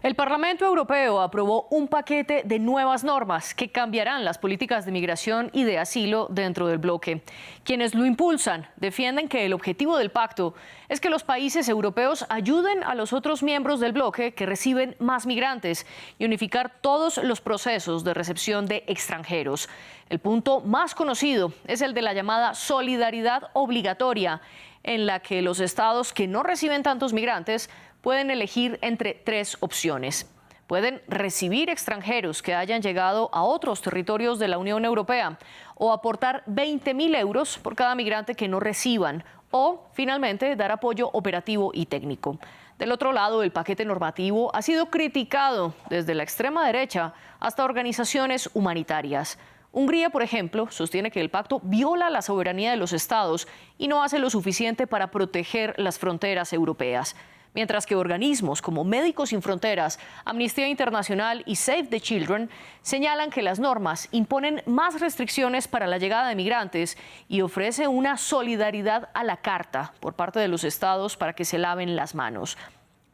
El Parlamento Europeo aprobó un paquete de nuevas normas que cambiarán las políticas de migración y de asilo dentro del bloque. Quienes lo impulsan defienden que el objetivo del pacto es que los países europeos ayuden a los otros miembros del bloque que reciben más migrantes y unificar todos los procesos de recepción de extranjeros. El punto más conocido es el de la llamada solidaridad obligatoria, en la que los estados que no reciben tantos migrantes pueden elegir entre tres opciones. Pueden recibir extranjeros que hayan llegado a otros territorios de la Unión Europea o aportar 20.000 euros por cada migrante que no reciban o, finalmente, dar apoyo operativo y técnico. Del otro lado, el paquete normativo ha sido criticado desde la extrema derecha hasta organizaciones humanitarias. Hungría, por ejemplo, sostiene que el pacto viola la soberanía de los estados y no hace lo suficiente para proteger las fronteras europeas. Mientras que organismos como Médicos Sin Fronteras, Amnistía Internacional y Save the Children señalan que las normas imponen más restricciones para la llegada de migrantes y ofrece una solidaridad a la carta por parte de los estados para que se laven las manos.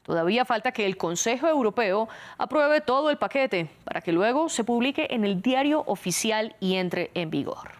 Todavía falta que el Consejo Europeo apruebe todo el paquete para que luego se publique en el diario oficial y entre en vigor.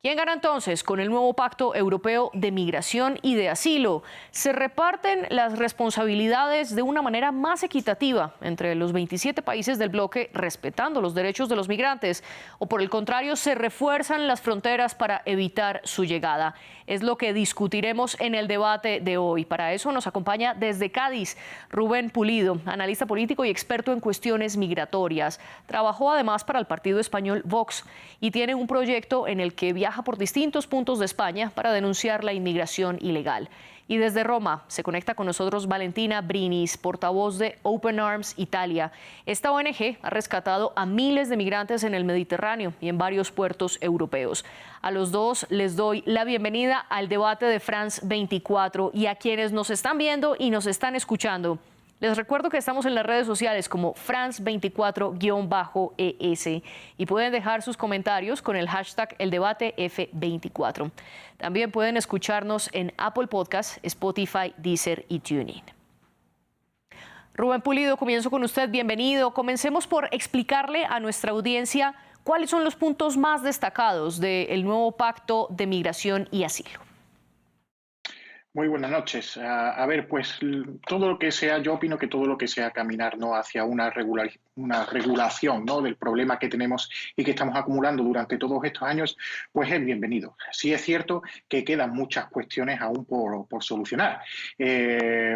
¿Quién gana entonces con el nuevo Pacto Europeo de Migración y de Asilo? ¿Se reparten las responsabilidades de una manera más equitativa entre los 27 países del bloque, respetando los derechos de los migrantes? ¿O por el contrario, se refuerzan las fronteras para evitar su llegada? Es lo que discutiremos en el debate de hoy. Para eso nos acompaña desde Cádiz Rubén Pulido, analista político y experto en cuestiones migratorias. Trabajó además para el partido español Vox y tiene un proyecto en el que viaja por distintos puntos de España para denunciar la inmigración ilegal. Y desde Roma se conecta con nosotros Valentina Brinis, portavoz de Open Arms Italia. Esta ONG ha rescatado a miles de migrantes en el Mediterráneo y en varios puertos europeos. A los dos les doy la bienvenida al debate de France 24 y a quienes nos están viendo y nos están escuchando. Les recuerdo que estamos en las redes sociales como France24-ES y pueden dejar sus comentarios con el hashtag eldebatef24. También pueden escucharnos en Apple Podcasts, Spotify, Deezer y TuneIn. Rubén Pulido, comienzo con usted. Bienvenido. Comencemos por explicarle a nuestra audiencia cuáles son los puntos más destacados del nuevo Pacto de Migración y Asilo. Muy buenas noches. A ver, pues todo lo que sea, yo opino que todo lo que sea caminar, ¿no?, hacia una regulación, ¿no?, del problema que tenemos y que estamos acumulando durante todos estos años, pues es bienvenido. Sí es cierto que quedan muchas cuestiones aún por solucionar.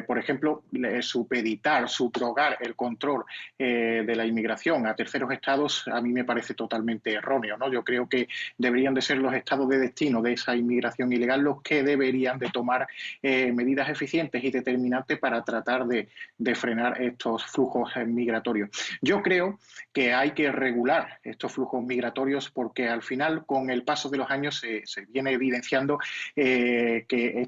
Por ejemplo, supeditar, subrogar el control de la inmigración a terceros estados a mí me parece totalmente erróneo, ¿no? Yo creo que deberían de ser los estados de destino de esa inmigración ilegal los que deberían de tomar medidas eficientes y determinantes para tratar de frenar estos flujos migratorios. Yo creo que hay que regular estos flujos migratorios porque al final, con el paso de los años, se viene evidenciando que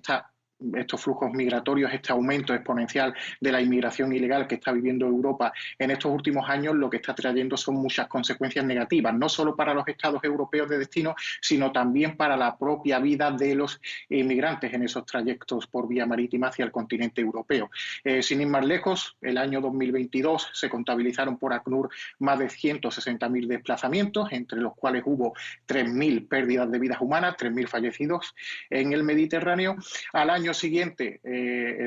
estos flujos migratorios, este aumento exponencial de la inmigración ilegal que está viviendo Europa en estos últimos años, lo que está trayendo son muchas consecuencias negativas, no solo para los estados europeos de destino, sino también para la propia vida de los inmigrantes en esos trayectos por vía marítima hacia el continente europeo. Sin ir más lejos, el año 2022 se contabilizaron por ACNUR más de 160.000 desplazamientos, entre los cuales hubo 3.000 pérdidas de vidas humanas, 3.000 fallecidos en el Mediterráneo. Al año siguiente,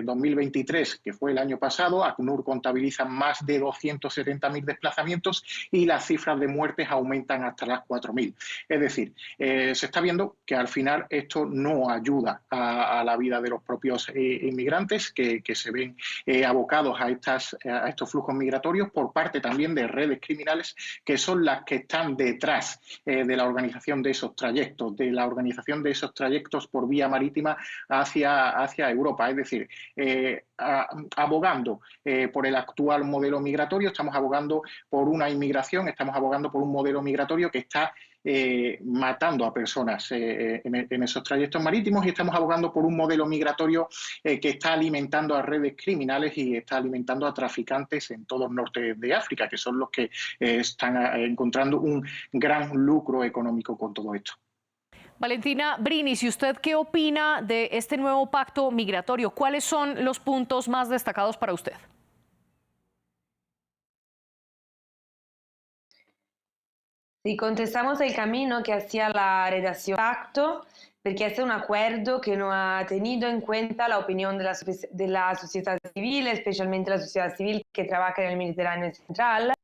2023, que fue el año pasado, ACNUR contabiliza más de 270.000 desplazamientos y las cifras de muertes aumentan hasta las 4.000. Es decir, se está viendo que al final esto no ayuda a la vida de los propios inmigrantes que se ven abocados a estos flujos migratorios por parte también de redes criminales que son las que están detrás de la organización de esos trayectos, por vía marítima hacia Europa. Es decir, abogando por el actual modelo migratorio, estamos abogando por una inmigración, estamos abogando por un modelo migratorio que está matando a personas en esos trayectos marítimos y estamos abogando por un modelo migratorio que está alimentando a redes criminales y está alimentando a traficantes en todo el norte de África, que son los que están encontrando un gran lucro económico con todo esto. Valentina Brinis, ¿y usted qué opina de este nuevo pacto migratorio? ¿Cuáles son los puntos más destacados para usted? Sí, contestamos el camino que hacía la redacción pacto, porque es un acuerdo que no ha tenido en cuenta la opinión de la sociedad civil, especialmente la sociedad civil que trabaja en el Mediterráneo central.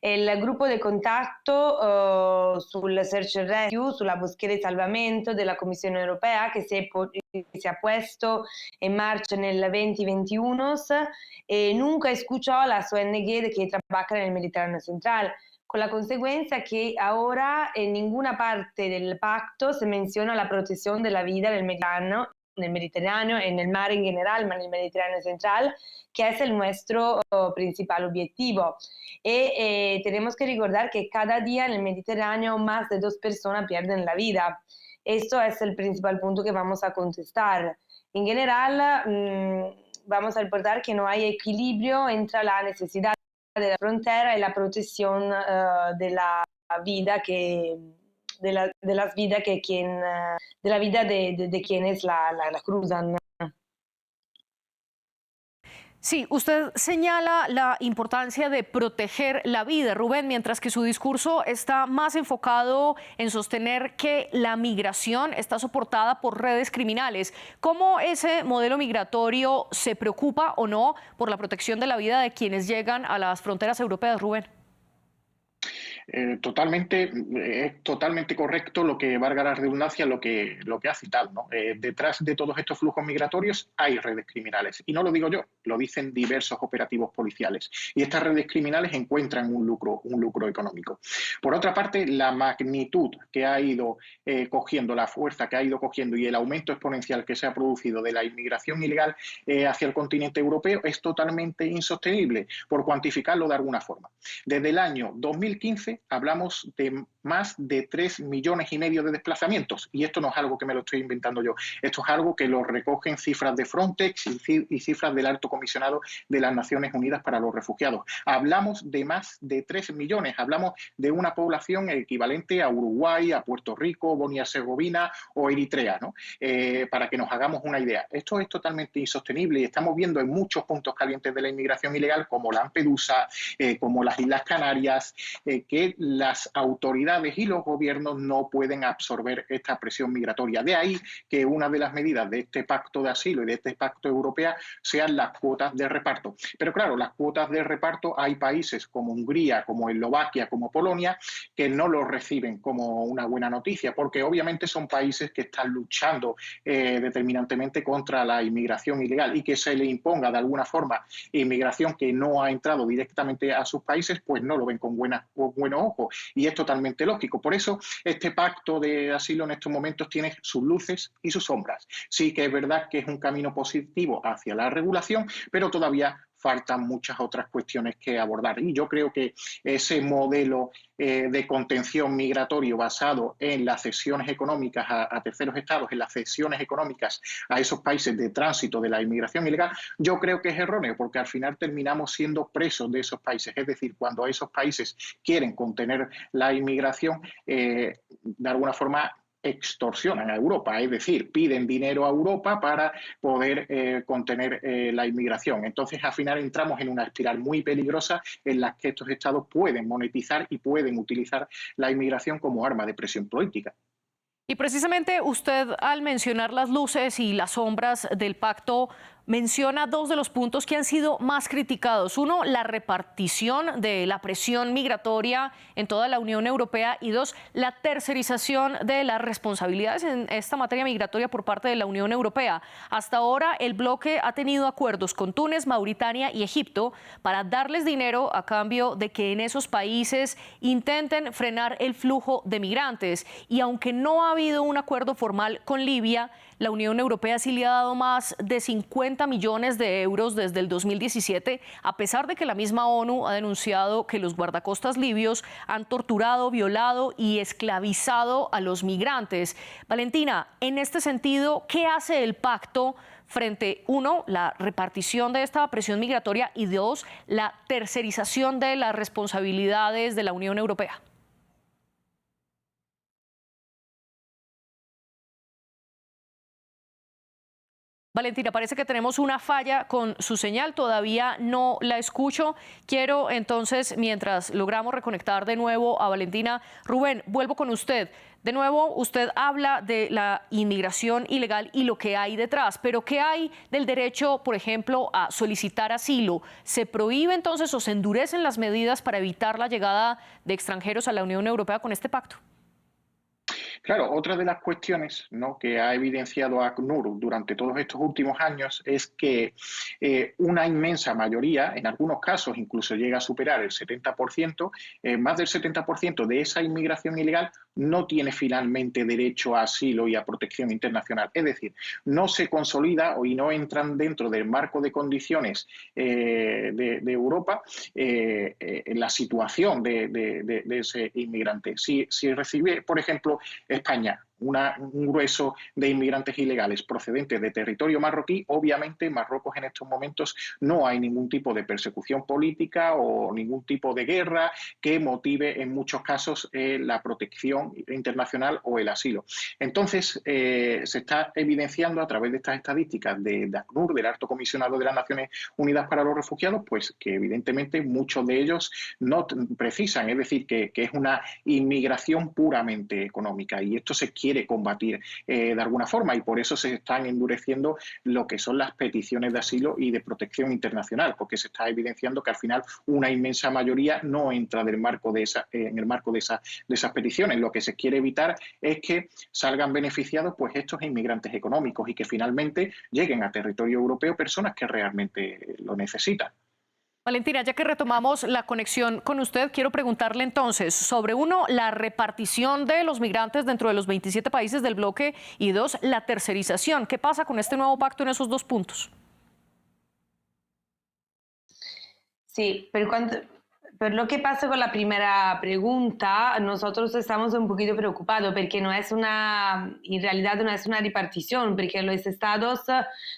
El grupo de contacto sul search and rescue, sulla búsqueda y salvamento della Commissione Europea che si ha puesto en marcha nel 2021 nunca escuchó a las ONG que trabajan en el Mediterráneo central, con la consecuencia que ahora en ninguna parte del pacto se menciona la protección de la vida en el Mediterráneo, en el mar en general, pero en el Mediterráneo central, que es el nuestro principal objetivo. Y tenemos que recordar que cada día en el Mediterráneo más de 2 personas pierden la vida. Esto es el principal punto que vamos a contestar. En general, vamos a recordar que no hay equilibrio entre la necesidad de la frontera y la protección de la vida de quienes la cruzan. Sí, usted señala la importancia de proteger la vida, Rubén, mientras que su discurso está más enfocado en sostener que la migración está soportada por redes criminales. ¿Cómo ese modelo migratorio se preocupa o no por la protección de la vida de quienes llegan a las fronteras europeas, Rubén? Es totalmente correcto lo que valga la redundancia, lo que ha citado, ¿no? Detrás de todos estos flujos migratorios hay redes criminales. Y no lo digo yo, lo dicen diversos operativos policiales. Y estas redes criminales encuentran un lucro económico. Por otra parte, la magnitud que ha ido cogiendo, la fuerza que ha ido cogiendo y el aumento exponencial que se ha producido de la inmigración ilegal hacia el continente europeo es totalmente insostenible, por cuantificarlo de alguna forma. Desde el año 2015 hablamos de más de 3,5 millones de desplazamientos. Y esto no es algo que me lo estoy inventando yo. Esto es algo que lo recogen cifras de Frontex y cifras del Alto Comisionado de las Naciones Unidas para los Refugiados. Hablamos de más de 3 millones. Hablamos de una población equivalente a Uruguay, a Puerto Rico, Bosnia-Herzegovina o Eritrea, ¿no? Para que nos hagamos una idea. Esto es totalmente insostenible y estamos viendo en muchos puntos calientes de la inmigración ilegal, como Lampedusa, como las Islas Canarias, que las autoridades y los gobiernos no pueden absorber esta presión migratoria. De ahí que una de las medidas de este pacto de asilo y de este pacto europeo sean las cuotas de reparto. Pero claro, las cuotas de reparto hay países como Hungría, como Eslovaquia, como Polonia, que no lo reciben como una buena noticia, porque obviamente son países que están luchando determinantemente contra la inmigración ilegal y que se le imponga de alguna forma inmigración que no ha entrado directamente a sus países, pues no lo ven con buenos ojos. Y es totalmente lógico. Por eso este pacto de asilo en estos momentos tiene sus luces y sus sombras. Sí que es verdad que es un camino positivo hacia la regulación, pero todavía faltan muchas otras cuestiones que abordar. Y yo creo que ese modelo de contención migratorio basado en las cesiones económicas a terceros estados, en las cesiones económicas a esos países de tránsito de la inmigración ilegal, yo creo que es erróneo, porque al final terminamos siendo presos de esos países. Es decir, cuando esos países quieren contener la inmigración, de alguna forma extorsionan a Europa, es decir, piden dinero a Europa para poder contener la inmigración. Entonces, al final entramos en una espiral muy peligrosa en la que estos estados pueden monetizar y pueden utilizar la inmigración como arma de presión política. Y precisamente usted, al mencionar las luces y las sombras del pacto, menciona dos de los puntos que han sido más criticados. Uno, la repartición de la presión migratoria en toda la Unión Europea, y dos, la tercerización de las responsabilidades en esta materia migratoria por parte de la Unión Europea. Hasta ahora, el bloque ha tenido acuerdos con Túnez, Mauritania y Egipto para darles dinero a cambio de que en esos países intenten frenar el flujo de migrantes. Y aunque no ha habido un acuerdo formal con Libia, la Unión Europea sí le ha dado más de 50 millones de euros desde el 2017, a pesar de que la misma ONU ha denunciado que los guardacostas libios han torturado, violado y esclavizado a los migrantes. Valentina, en este sentido, ¿qué hace el pacto frente, uno, la repartición de esta presión migratoria y dos, la tercerización de las responsabilidades de la Unión Europea? Valentina, parece que tenemos una falla con su señal, todavía no la escucho. Quiero entonces, mientras logramos reconectar de nuevo a Valentina, Rubén, vuelvo con usted. De nuevo, usted habla de la inmigración ilegal y lo que hay detrás, pero ¿qué hay del derecho, por ejemplo, a solicitar asilo? ¿Se prohíbe entonces o se endurecen las medidas para evitar la llegada de extranjeros a la Unión Europea con este pacto? Claro, otra de las cuestiones, ¿no?, que ha evidenciado ACNUR durante todos estos últimos años es que una inmensa mayoría, en algunos casos incluso llega a superar el 70%, más del 70% de esa inmigración ilegal no tiene finalmente derecho a asilo y a protección internacional. Es decir, no se consolida y no entran dentro del marco de condiciones de Europa en la situación de ese inmigrante. Si recibe, por ejemplo, España un grueso de inmigrantes ilegales procedentes de territorio marroquí, obviamente en Marruecos en estos momentos no hay ningún tipo de persecución política o ningún tipo de guerra que motive en muchos casos la protección internacional o el asilo. Entonces, se está evidenciando a través de estas estadísticas de ACNUR, del Alto Comisionado de las Naciones Unidas para los Refugiados, pues que evidentemente muchos de ellos no precisan, es decir, que es una inmigración puramente económica, y esto se quiere combatir de alguna forma, y por eso se están endureciendo lo que son las peticiones de asilo y de protección internacional, porque se está evidenciando que al final una inmensa mayoría no entra en el marco de esas peticiones. Lo que se quiere evitar es que salgan beneficiados pues estos inmigrantes económicos y que finalmente lleguen a territorio europeo personas que realmente lo necesitan. Valentina, ya que retomamos la conexión con usted, quiero preguntarle entonces sobre, uno, la repartición de los migrantes dentro de los 27 países del bloque y dos, la tercerización. ¿Qué pasa con este nuevo pacto en esos dos puntos? Sí, por lo que pasa con la primera pregunta, nosotros estamos un poquito preocupados porque en realidad no es una repartición, porque los estados,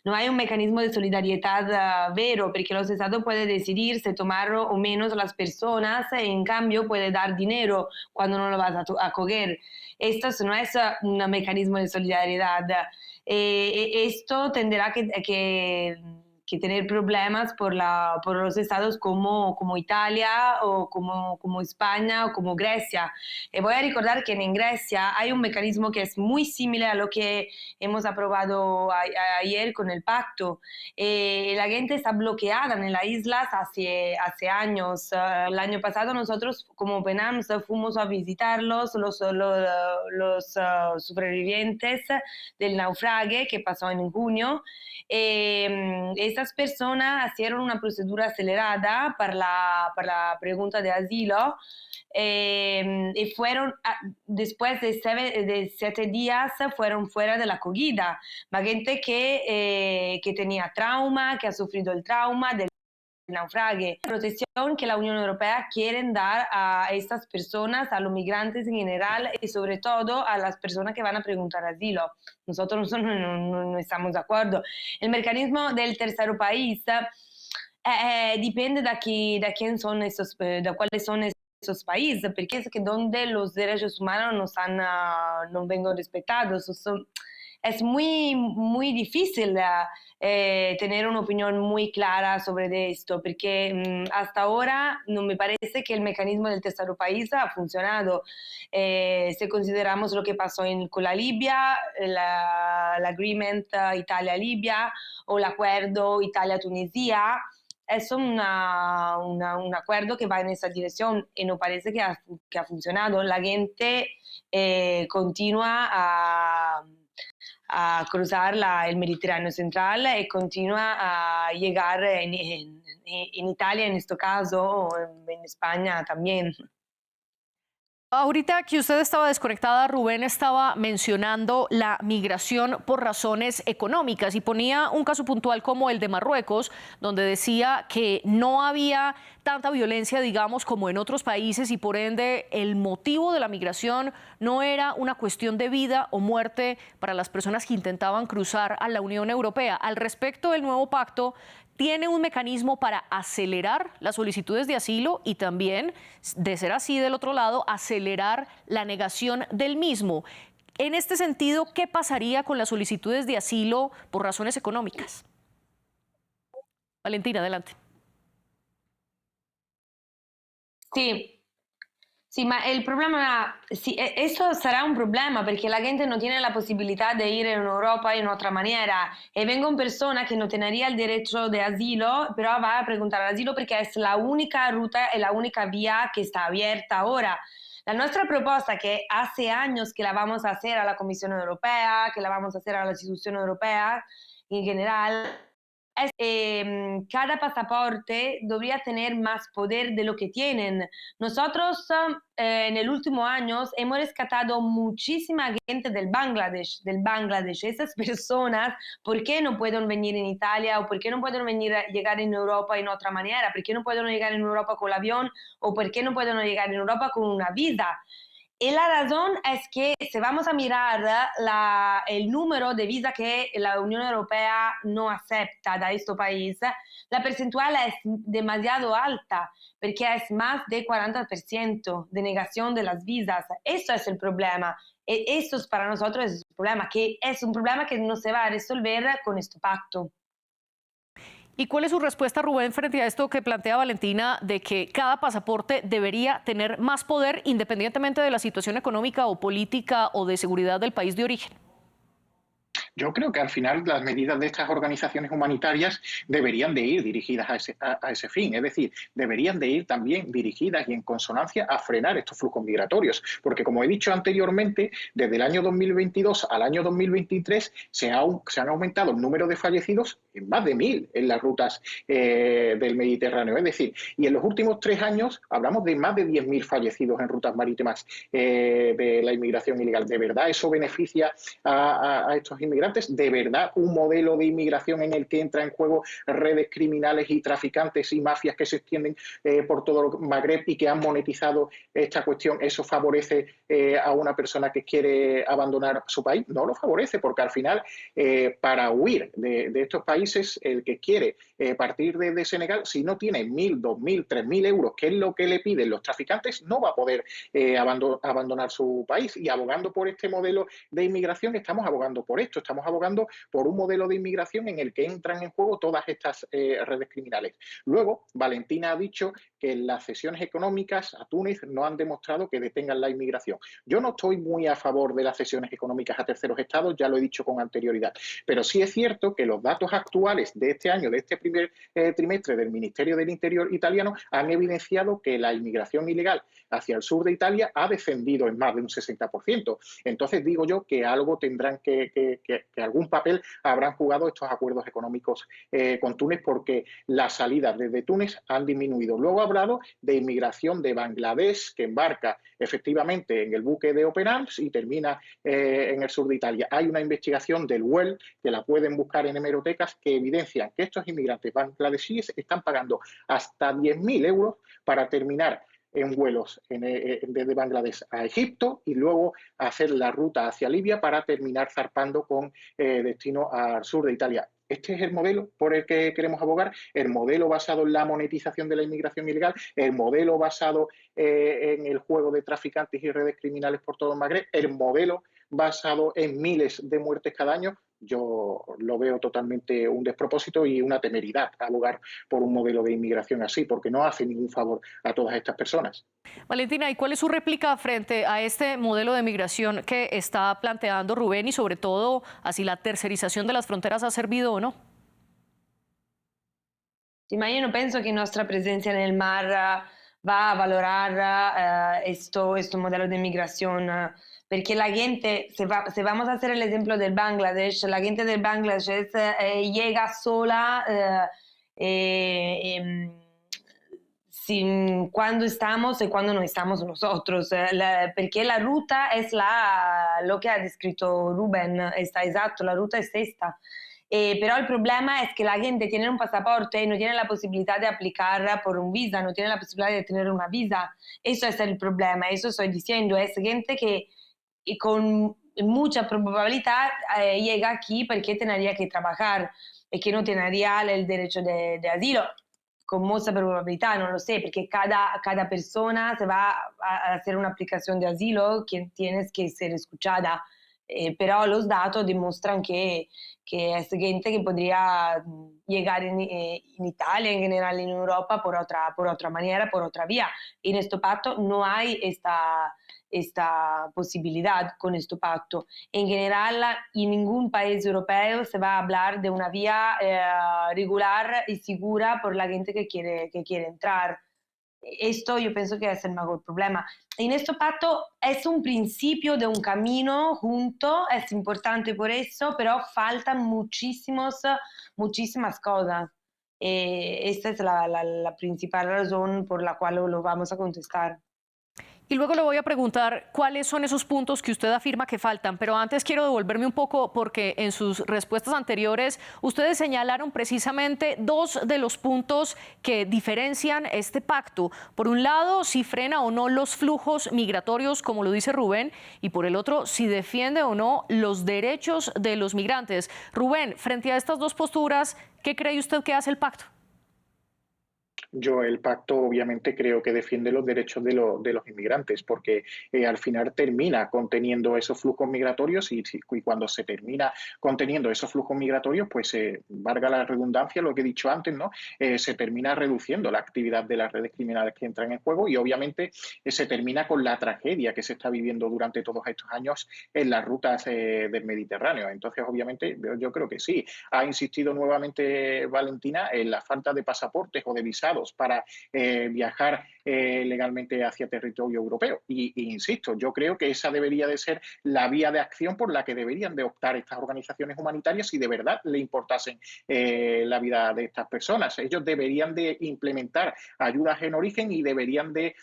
no hay un mecanismo de solidaridad vero, porque los estados pueden decidir si tomar o menos las personas, en cambio puede dar dinero cuando no lo vas a acoger. Esto no es un mecanismo de solidaridad. Esto tendrá que tener problemas por los estados como Italia o como España o como Grecia. Voy a recordar que en Grecia hay un mecanismo que es muy similar a lo que hemos aprobado ayer con el pacto. La gente está bloqueada en las islas hace años. El año pasado nosotros como PENAMS fuimos a visitarlos, los supervivientes del naufrague que pasó en junio. Estas personas hicieron una procedura acelerada para la pregunta de asilo y fueron, después de 7 días, fueron fuera de la acogida. La gente que tenía trauma, que ha sufrido el trauma del naufrague. La protección que la Unión Europea quiere dar a estas personas, a los migrantes en general y sobre todo a las personas que van a preguntar asilo. Nosotros no estamos de acuerdo. El mecanismo del tercer país depende de quién son de cuáles son esos países, porque es que donde los derechos humanos no vengan respetados. Es muy difícil tener una opinión muy clara sobre esto, porque hasta ahora no me parece que el mecanismo del tercer país ha funcionado. Si consideramos lo que pasó con la Libia, el agreement Italia-Libia o el acuerdo Italia-Tunisia, es un acuerdo que va en esa dirección y no parece que ha funcionado. La gente continúa a cruzar el Mediterráneo central y continúa a llegar en Italia en este caso, o en España también. Ahorita que usted estaba desconectada, Rubén estaba mencionando la migración por razones económicas y ponía un caso puntual como el de Marruecos, donde decía que no había tanta violencia, digamos, como en otros países y por ende el motivo de la migración no era una cuestión de vida o muerte para las personas que intentaban cruzar a la Unión Europea. Al respecto, el nuevo pacto tiene un mecanismo para acelerar las solicitudes de asilo y también, de ser así del otro lado, acelerar la negación del mismo. En este sentido, ¿qué pasaría con las solicitudes de asilo por razones económicas? Valentina, adelante. Sí, sí, ma el problema, sí, eso será un problema porque la gente no tiene la posibilidad de ir en Europa en otra manera. Y vengo persona que no tendría el derecho de asilo, pero va a preguntar asilo porque es la única ruta y la única vía que está abierta ahora. La nuestra propuesta, que hace años que la vamos a hacer a la Comisión Europea, que la vamos a hacer a la institución europea en general, es cada pasaporte debería tener más poder de lo que tienen. Nosotros en el último año hemos rescatado muchísima gente del Bangladesh. Esas personas, ¿por qué no pueden venir en Italia o por qué no pueden llegar en Europa en otra manera? ¿Por qué no pueden llegar en Europa con el avión o por qué no pueden llegar en Europa con una visa? Y la razón es que si vamos a mirar el número de visas que la Unión Europea no acepta de este país, la percentual es demasiado alta, porque es más del 40% de negación de las visas. Eso es el problema. Y eso para nosotros es el problema, que es un problema que no se va a resolver con este pacto. ¿Y cuál es su respuesta, Rubén, frente a esto que plantea Valentina, de que cada pasaporte debería tener más poder independientemente de la situación económica o política o de seguridad del país de origen? Yo creo que al final las medidas de estas organizaciones humanitarias deberían de ir dirigidas a ese fin, es decir, deberían de ir también dirigidas y en consonancia a frenar estos flujos migratorios, porque como he dicho anteriormente, desde el año 2022 al año 2023 se han aumentado el número de fallecidos en más de 1000 en las rutas del Mediterráneo, es decir, y en los últimos 3 años hablamos de más de 10.000 fallecidos en rutas marítimas de la inmigración ilegal. ¿De verdad eso beneficia a estos inmigrantes? ¿De verdad un modelo de inmigración en el que entra en juego redes criminales y traficantes y mafias que se extienden por todo el Magreb y que han monetizado esta cuestión, eso favorece a una persona que quiere abandonar su país? No lo favorece, porque al final para huir de estos países, el que quiere partir de Senegal, si no tiene 1.000, 2.000, 3.000 euros, que es lo que le piden los traficantes, no va a poder abandonar su país. Y abogando por este modelo de inmigración, estamos abogando por esto, estamos abogando por un modelo de inmigración en el que entran en juego todas estas redes criminales. Luego, Valentina ha dicho que las cesiones económicas a Túnez no han demostrado que detengan la inmigración. Yo no estoy muy a favor de las cesiones económicas a terceros estados, ya lo he dicho con anterioridad, pero sí es cierto que los datos actuales de este año, de este primer trimestre del Ministerio del Interior italiano, han evidenciado que la inmigración ilegal hacia el sur de Italia ha descendido en más de un 60%. Entonces digo yo que algo tendrán que algún papel habrán jugado estos acuerdos económicos con Túnez, porque las salidas desde Túnez han disminuido. Luego ha hablado de inmigración de Bangladesh, que embarca efectivamente en el buque de Open Arms y termina en el sur de Italia. Hay una investigación del WEL, que la pueden buscar en hemerotecas, que evidencian que estos inmigrantes bangladesíes están pagando hasta 10.000 euros para terminar en vuelos desde Bangladesh a Egipto y luego hacer la ruta hacia Libia para terminar zarpando con destino al sur de Italia. Este es el modelo por el que queremos abogar, el modelo basado en la monetización de la inmigración ilegal, el modelo basado en el juego de traficantes y redes criminales por todo el Magreb, el modelo basado en miles de muertes cada año. Yo lo veo totalmente un despropósito y una temeridad abogar por un modelo de inmigración así, porque no hace ningún favor a todas estas personas. Valentina, ¿y cuál es su réplica frente a este modelo de migración que está planteando Rubén y sobre todo así la tercerización de las fronteras ha servido o no? Sí, ma io non penso che nostra presencia nel mar va a valorar esto modelo de migración, porque la gente, si vamos a hacer el ejemplo del Bangladesh, la gente del Bangladesh llega sola cuando estamos y cuando no estamos nosotros, porque la ruta es lo que ha descrito Rubén, está exacto, la ruta es esta. Pero el problema es que la gente tiene un pasaporte y no tiene la posibilidad de aplicar por un visa, no tiene la posibilidad de tener una visa. Eso es el problema, eso estoy diciendo. Es gente que con mucha probabilidad llega aquí porque tendría que trabajar y que no tendría el derecho de asilo. Con mucha probabilidad, no lo sé, porque cada persona se va a hacer una aplicación de asilo que tienes que ser escuchada. pero los datos demuestran que es gente que podría llegar en Italia, en general en Europa, por otra manera, por otra vía. En este pacto no hay esta posibilidad con este pacto. En general, en ningún país europeo se va a hablar de una vía regular y segura por la gente que quiere entrar. Esto yo pienso que es el mayor problema. En este pacto es un principio de un camino junto, es importante por eso, pero faltan muchísimas cosas. Esta es la principal razón por la cual lo vamos a contestar. Y luego le voy a preguntar cuáles son esos puntos que usted afirma que faltan, pero antes quiero devolverme un poco porque en sus respuestas anteriores ustedes señalaron precisamente dos de los puntos que diferencian este pacto. Por un lado, si frena o no los flujos migratorios, como lo dice Rubén, y por el otro, si defiende o no los derechos de los migrantes. Rubén, frente a estas dos posturas, ¿qué cree usted que hace el pacto? Yo el pacto obviamente creo que defiende los derechos de los inmigrantes porque al final termina conteniendo esos flujos migratorios y cuando se termina conteniendo esos flujos migratorios, pues valga la redundancia lo que he dicho antes, ¿no? Se termina reduciendo la actividad de las redes criminales que entran en juego y obviamente se termina con la tragedia que se está viviendo durante todos estos años en las rutas del Mediterráneo. Entonces, obviamente, yo creo que sí. Ha insistido nuevamente Valentina en la falta de pasaportes o de visados para viajar legalmente hacia territorio europeo. Y insisto, yo creo que esa debería de ser la vía de acción por la que deberían de optar estas organizaciones humanitarias si de verdad le importasen la vida de estas personas. Ellos deberían de implementar ayudas en origen y deberían de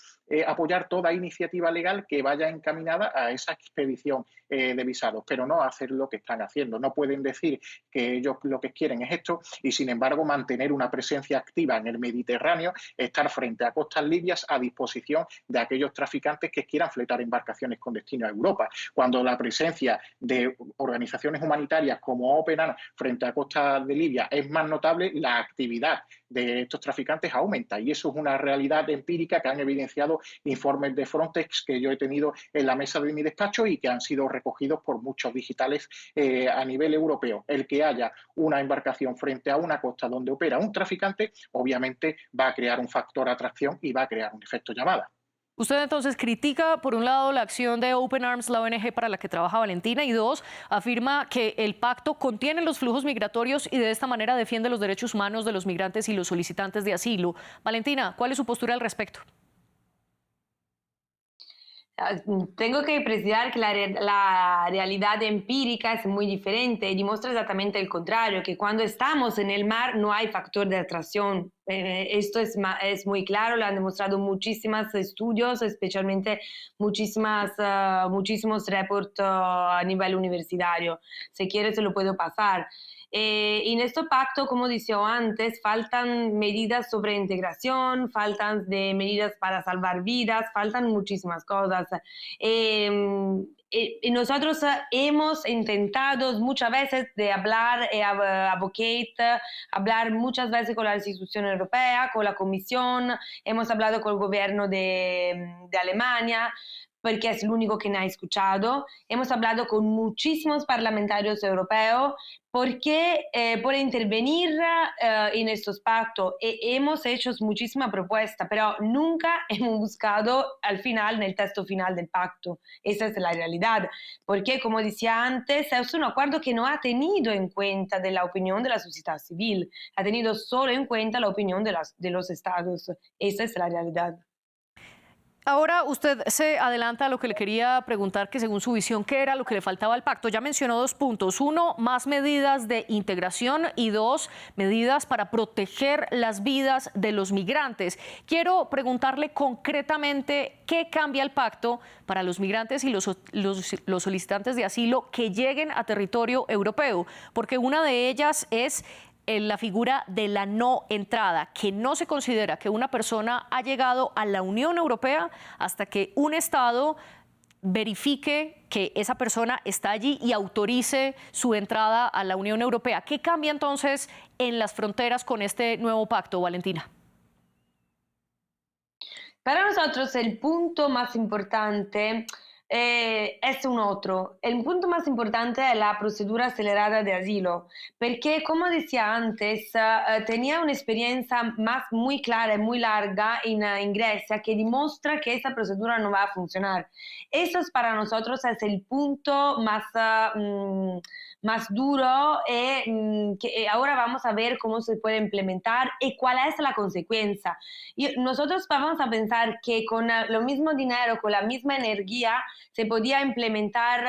apoyar toda iniciativa legal que vaya encaminada a esa expedición de visados, pero no hacer lo que están haciendo. No pueden decir que ellos lo que quieren es esto y, sin embargo, mantener una presencia activa en el Mediterráneo, estar frente a costas libias a disposición de aquellos traficantes que quieran fletar embarcaciones con destino a Europa. Cuando la presencia de organizaciones humanitarias como Open Arms frente a costas de Libia es más notable, la actividad de estos traficantes aumenta y eso es una realidad empírica que han evidenciado informes de Frontex que yo he tenido en la mesa de mi despacho y que han sido recogidos por muchos digitales a nivel europeo. El que haya una embarcación frente a una costa donde opera un traficante, obviamente va a crear un factor atracción y va a crear un efecto llamada. Usted entonces critica, por un lado, la acción de Open Arms, la ONG para la que trabaja Valentina, y dos, afirma que el pacto contiene los flujos migratorios y de esta manera defiende los derechos humanos de los migrantes y los solicitantes de asilo. Valentina, ¿cuál es su postura al respecto? Tengo que precisar que la realidad empírica es muy diferente y demuestra exactamente el contrario, que cuando estamos en el mar no hay factor de atracción. Esto es muy claro, lo han demostrado muchísimos estudios, especialmente muchísimos reports a nivel universitario. Si quieres, se lo puedo pasar. En este pacto, como decía antes, faltan medidas sobre integración, faltan medidas para salvar vidas, faltan muchísimas cosas. Nosotros hemos intentado muchas veces de hablar, hablar muchas veces con la institución europea, con la Comisión, hemos hablado con el gobierno de Alemania, porque es el único que me ha escuchado. Hemos hablado con muchísimos parlamentarios europeos porque por intervenir en estos pactos hemos hecho muchísimas propuestas, pero nunca hemos buscado al final, en el texto final del pacto. Esa es la realidad, porque como decía antes, es un acuerdo que no ha tenido en cuenta de la opinión de la sociedad civil, ha tenido solo en cuenta la opinión de los estados. Esa es la realidad. Ahora usted se adelanta a lo que le quería preguntar, que según su visión, ¿qué era lo que le faltaba al pacto? Ya mencionó dos puntos. Uno, más medidas de integración y dos, medidas para proteger las vidas de los migrantes. Quiero preguntarle concretamente qué cambia el pacto para los migrantes y los solicitantes de asilo que lleguen a territorio europeo, porque una de ellas es la figura de la no entrada, que no se considera que una persona ha llegado a la Unión Europea hasta que un Estado verifique que esa persona está allí y autorice su entrada a la Unión Europea. ¿Qué cambia entonces en las fronteras con este nuevo pacto, Valentina? Para nosotros el punto más importante es un otro. El punto más importante es la procedura acelerada de asilo, porque como decía antes, tenía una experiencia más muy clara y muy larga en Grecia que demuestra que esa procedura no va a funcionar. Eso es para nosotros es el punto más, más duro y que ahora vamos a ver cómo se puede implementar y cuál es la consecuencia. Y nosotros vamos a pensar que con lo mismo dinero, con la misma energía, se podía implementar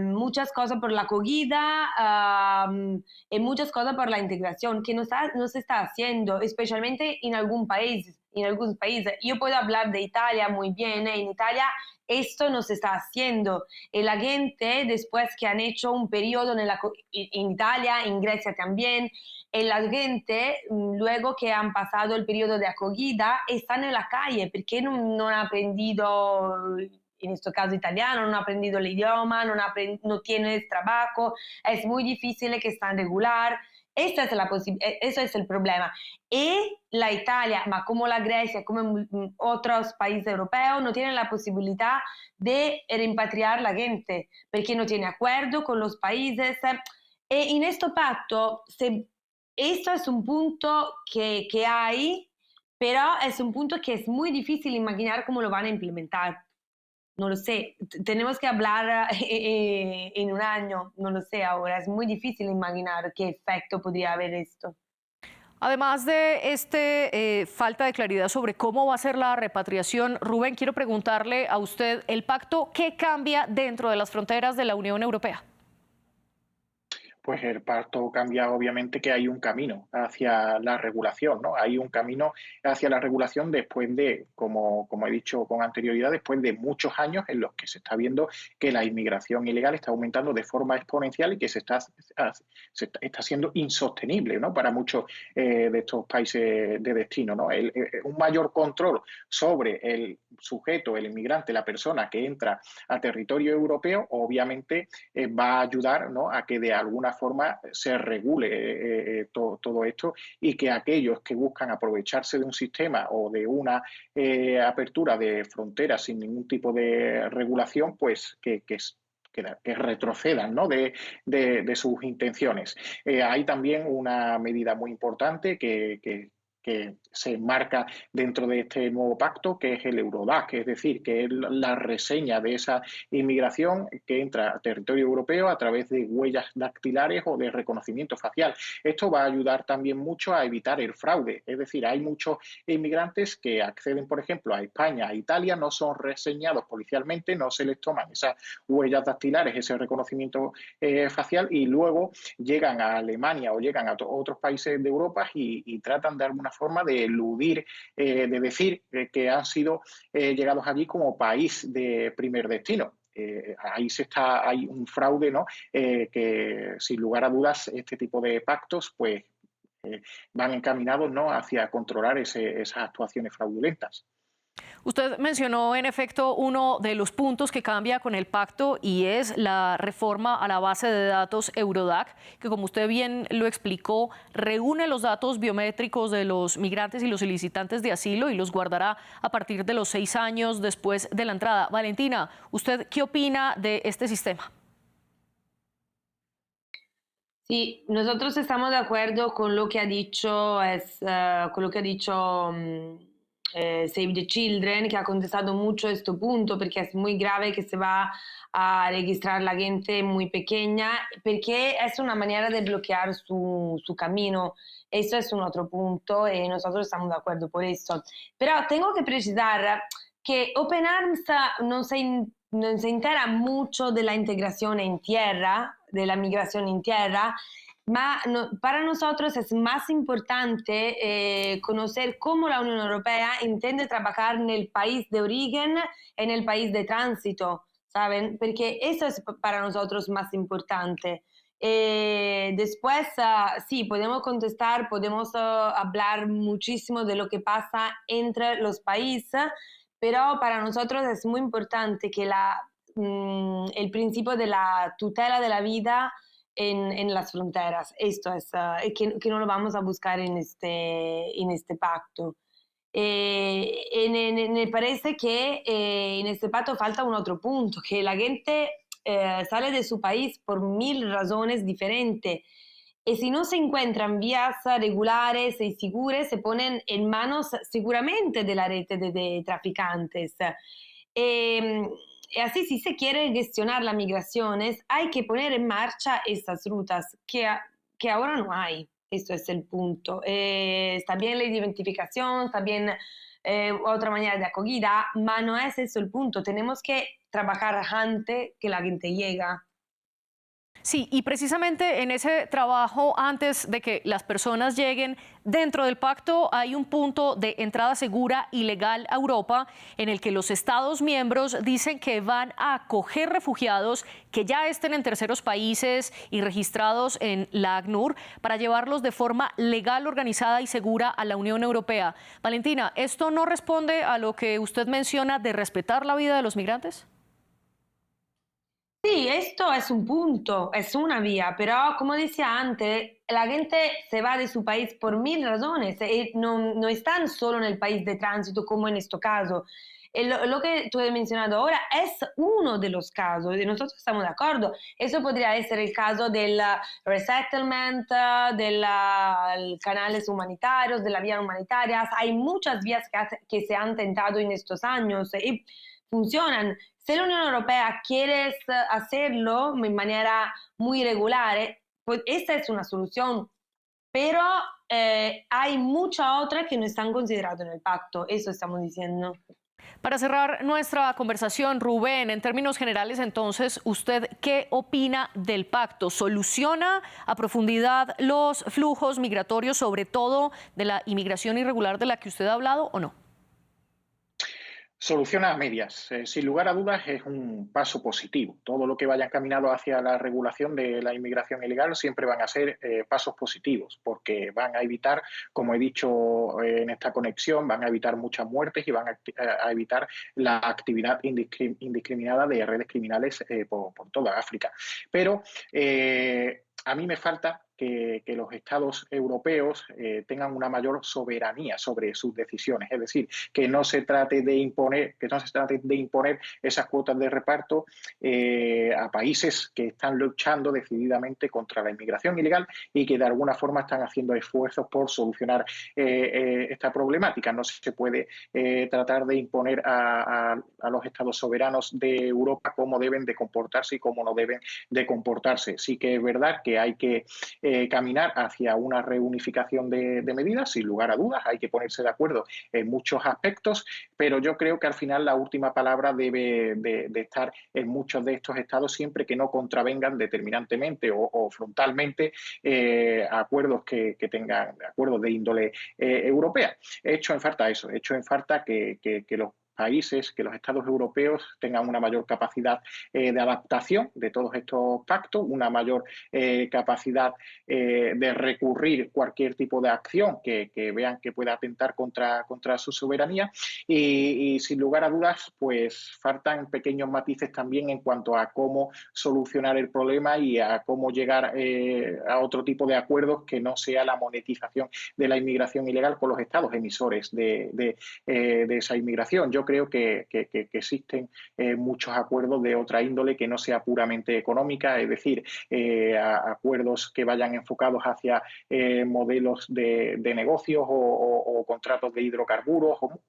muchas cosas por la acogida y muchas cosas por la integración que no se está haciendo, especialmente en algún país. En algunos países. Yo puedo hablar de Italia muy bien. En Italia esto no se está haciendo. Y la gente, después que han hecho un periodo en Italia, en Grecia también, y la gente, luego que han pasado el periodo de acogida, están en la calle porque no han aprendido, en este caso italiano, no han aprendido el idioma, no tienen trabajo, es muy difícil que estén regular. Esta es eso es el problema. Y la Italia, ma como la Grecia, como otros países europeos, no tienen la posibilidad de repatriar la gente porque no tiene acuerdo con los países. Y en este pacto, esto es un punto que hay, pero es un punto que es muy difícil imaginar cómo lo van a implementar. No lo sé, tenemos que hablar en un año, no lo sé ahora, es muy difícil imaginar qué efecto podría haber esto. Además de falta de claridad sobre cómo va a ser la repatriación, Rubén, quiero preguntarle a usted, ¿el pacto qué cambia dentro de las fronteras de la Unión Europea? Pues el pacto cambia obviamente que hay un camino hacia la regulación, ¿no? Hay un camino hacia la regulación después de, como he dicho con anterioridad, después de muchos años en los que se está viendo que la inmigración ilegal está aumentando de forma exponencial y que está siendo insostenible, ¿no? Para muchos de estos países de destino, ¿no? Un mayor control sobre el sujeto, el inmigrante, la persona que entra a territorio europeo, obviamente va a ayudar, ¿no? A que de alguna forma se regule todo esto y que aquellos que buscan aprovecharse de un sistema o de una apertura de fronteras sin ningún tipo de regulación, pues que retrocedan, ¿no? de sus intenciones. Hay también una medida muy importante que se enmarca dentro de este nuevo pacto, que es el Eurodac, es decir, que es la reseña de esa inmigración que entra a territorio europeo a través de huellas dactilares o de reconocimiento facial. Esto va a ayudar también mucho a evitar el fraude, es decir, hay muchos inmigrantes que acceden, por ejemplo, a España, a Italia, no son reseñados policialmente, no se les toman esas huellas dactilares, ese reconocimiento facial y luego llegan a Alemania o llegan a otros países de Europa y tratan de alguna forma de eludir, de decir que han sido llegados allí como país de primer destino. Hay un fraude, ¿no? Que sin lugar a dudas este tipo de pactos pues van encaminados, ¿no? Hacia controlar esas actuaciones fraudulentas. Usted mencionó en efecto uno de los puntos que cambia con el pacto y es la reforma a la base de datos Eurodac, que como usted bien lo explicó, reúne los datos biométricos de los migrantes y los solicitantes de asilo y los guardará a partir de los 6 años después de la entrada. Valentina, ¿usted qué opina de este sistema? Sí, nosotros estamos de acuerdo con lo que ha dicho, con lo que ha dicho Save the Children, que ha contestado mucho este punto, porque es muy grave que se va a registrar la gente muy pequeña, porque es una manera de bloquear su camino. Eso es un otro punto y nosotros estamos de acuerdo por eso. Pero tengo que precisar que Open Arms no se entera mucho de la integración en tierra, de la migración en tierra, para nosotros es más importante conocer cómo la Unión Europea intende trabajar en el país de origen, en el país de tránsito, ¿saben? Porque eso es para nosotros más importante. Después, sí, podemos contestar, podemos hablar muchísimo de lo que pasa entre los países, pero para nosotros es muy importante que el principio de la tutela de la vida en las fronteras. Esto es que no lo vamos a buscar en este pacto. Me parece que en este pacto falta un otro punto, que la gente sale de su país por mil razones diferentes y si no se encuentran vías regulares y seguras, se ponen en manos seguramente de la red de traficantes. Eh, y así, si se quiere gestionar las migraciones, hay que poner en marcha estas rutas que ahora no hay. Esto es el punto. Está bien la identificación, está bien otra manera de acogida, pero no es eso el punto. Tenemos que trabajar antes que la gente llega. Sí, y precisamente en ese trabajo, antes de que las personas lleguen dentro del pacto, hay un punto de entrada segura y legal a Europa en el que los Estados miembros dicen que van a acoger refugiados que ya estén en terceros países y registrados en la ACNUR para llevarlos de forma legal, organizada y segura a la Unión Europea. Valentina, ¿esto no responde a lo que usted menciona de respetar la vida de los migrantes? Sí, esto es un punto, es una vía, pero como decía antes, la gente se va de su país por mil razones y no están solo en el país de tránsito como en este caso. Lo que tú has mencionado ahora es uno de los casos y nosotros estamos de acuerdo. Eso podría ser el caso del resettlement, de los canales humanitarios, de la vía humanitaria. Hay muchas vías que se han tentado en estos años y funcionan. Si la Unión Europea quiere hacerlo de manera muy regular, pues esta es una solución, pero hay muchas otras que no están consideradas en el pacto, eso estamos diciendo. Para cerrar nuestra conversación, Rubén, en términos generales, entonces, ¿usted qué opina del pacto? ¿Soluciona a profundidad los flujos migratorios, sobre todo de la inmigración irregular de la que usted ha hablado, o no? Soluciona a medias. Sin lugar a dudas es un paso positivo. Todo lo que vaya encaminado hacia la regulación de la inmigración ilegal siempre van a ser pasos positivos, porque van a evitar, como he dicho en esta conexión, van a evitar muchas muertes y van a evitar la actividad indiscriminada de redes criminales por toda África. Pero a mí me falta que los Estados europeos tengan una mayor soberanía sobre sus decisiones, es decir, que no se trate de imponer esas cuotas de reparto a países que están luchando decididamente contra la inmigración ilegal y que de alguna forma están haciendo esfuerzos por solucionar esta problemática. No se puede tratar de imponer a los estados soberanos de Europa cómo deben de comportarse y cómo no deben de comportarse. Sí que es verdad que hay que caminar hacia una reunificación de medidas, sin lugar a dudas, hay que ponerse de acuerdo en muchos aspectos, pero yo creo que al final la última palabra debe de estar en muchos de estos estados siempre que no contravengan determinantemente o frontalmente acuerdos que tengan acuerdos de índole europea. He hecho en falta eso, he hecho en falta que los países, que los estados europeos tengan una mayor capacidad de adaptación de todos estos pactos, una mayor capacidad de recurrir cualquier tipo de acción que vean que pueda atentar contra su soberanía y sin lugar a dudas pues faltan pequeños matices también en cuanto a cómo solucionar el problema y a cómo llegar a otro tipo de acuerdos que no sea la monetización de la inmigración ilegal con los estados emisores de esa inmigración. Yo creo que existen muchos acuerdos de otra índole que no sea puramente económica, es decir, acuerdos que vayan enfocados hacia modelos de negocios o contratos de hidrocarburos o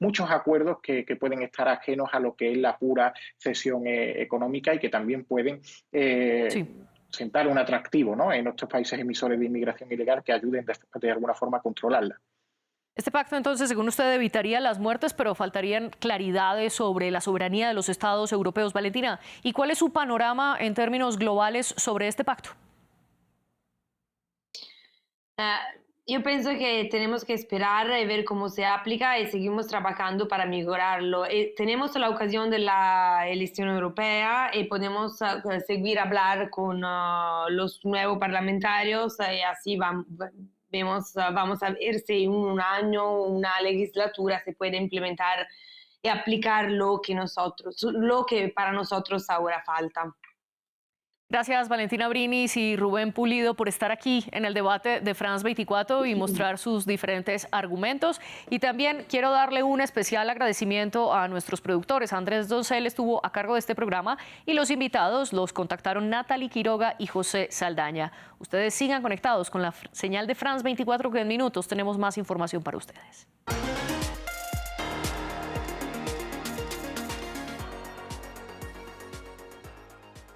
muchos acuerdos que pueden estar ajenos a lo que es la pura cesión económica y que también pueden Sí. sentar un atractivo, ¿no?, en nuestros países emisores de inmigración ilegal que ayuden de alguna forma a controlarla. Este pacto, entonces, según usted, evitaría las muertes, pero faltarían claridades sobre la soberanía de los estados europeos. Valentina, ¿y cuál es su panorama en términos globales sobre este pacto? Yo pienso que tenemos que esperar y ver cómo se aplica y seguimos trabajando para mejorarlo. Tenemos la ocasión de la elección europea y podemos seguir a hablar con los nuevos parlamentarios y así vamos a ver si en un año, una legislatura se puede implementar y aplicar lo que para nosotros ahora falta. Gracias Valentina Brinis y Rubén Pulido por estar aquí en el debate de France 24 y mostrar sus diferentes argumentos. Y también quiero darle un especial agradecimiento a nuestros productores. Andrés Doncel estuvo a cargo de este programa y los invitados los contactaron Natalie Quiroga y José Saldaña. Ustedes sigan conectados con la señal de France 24, que en minutos tenemos más información para ustedes.